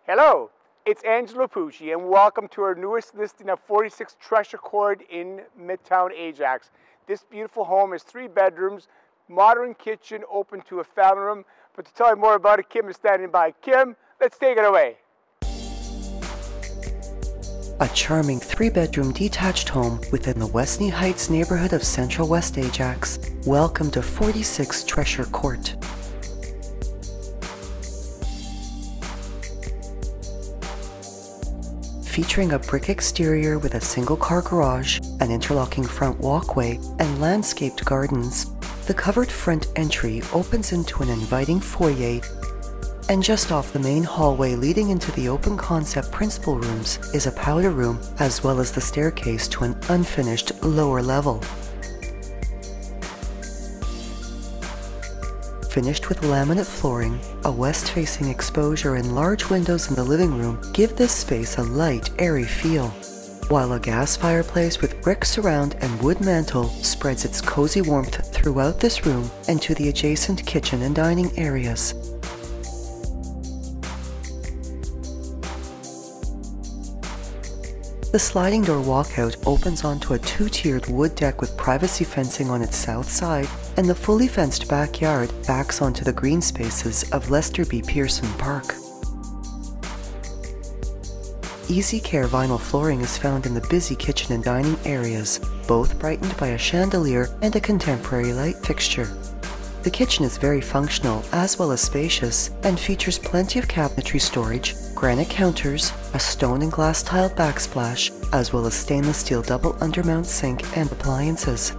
Hello, it's Angelo Pucci and welcome to our newest listing of 46 Tresher Court in Midtown Ajax. This beautiful home is 3 bedrooms, modern kitchen open to a family room. But to tell you more about it, Kim is standing by. Kim, let's take it away. A charming 3-bedroom detached home within the Westney Heights neighborhood of Central West Ajax. Welcome to 46 Tresher Court. Featuring a brick exterior with a single-car garage, an interlocking front walkway, and landscaped gardens, the covered front entry opens into an inviting foyer, and just off the main hallway leading into the open-concept principal rooms is a powder room as well as the staircase to an unfinished lower level. Finished with laminate flooring, a west-facing exposure and large windows in the living room give this space a light, airy feel, while a gas fireplace with brick surround and wood mantle spreads its cozy warmth throughout this room and to the adjacent kitchen and dining areas. The sliding door walkout opens onto a 2-tiered wood deck with privacy fencing on its south side, and the fully fenced backyard backs onto the green spaces of Pearson Park. Easy care vinyl flooring is found in the busy kitchen and dining areas, both brightened by a chandelier and a contemporary light fixture. The kitchen is very functional as well as spacious and features plenty of cabinetry storage, granite counters, a stone and glass tiled backsplash, as well as stainless steel double undermount sink and appliances.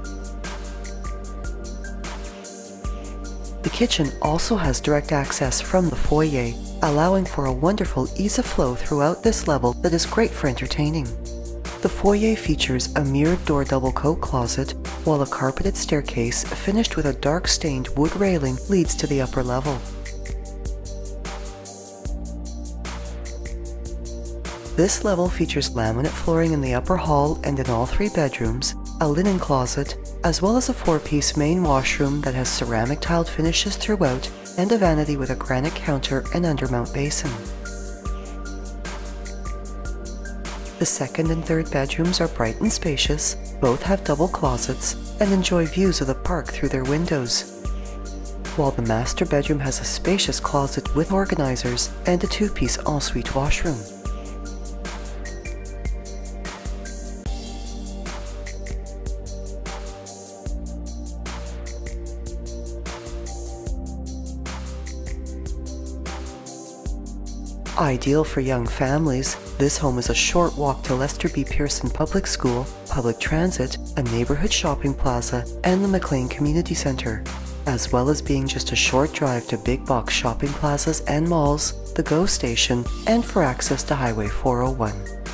The kitchen also has direct access from the foyer, allowing for a wonderful ease of flow throughout this level that is great for entertaining. The foyer features a mirrored door double coat closet, while a carpeted staircase finished with a dark stained wood railing leads to the upper level. This level features laminate flooring in the upper hall and in all 3 bedrooms, a linen closet, as well as a 4-piece main washroom that has ceramic tiled finishes throughout and a vanity with a granite counter and undermount basin. The 2nd and 3rd bedrooms are bright and spacious, both have double closets, and enjoy views of the park through their windows, while the master bedroom has a spacious closet with organizers and a 2-piece ensuite washroom. Ideal for young families, this home is a short walk to Pearson Public School, public transit, a neighborhood shopping plaza, and the McLean Community Center, as well as being just a short drive to big box shopping plazas and malls, the GO station, and for access to Highway 401.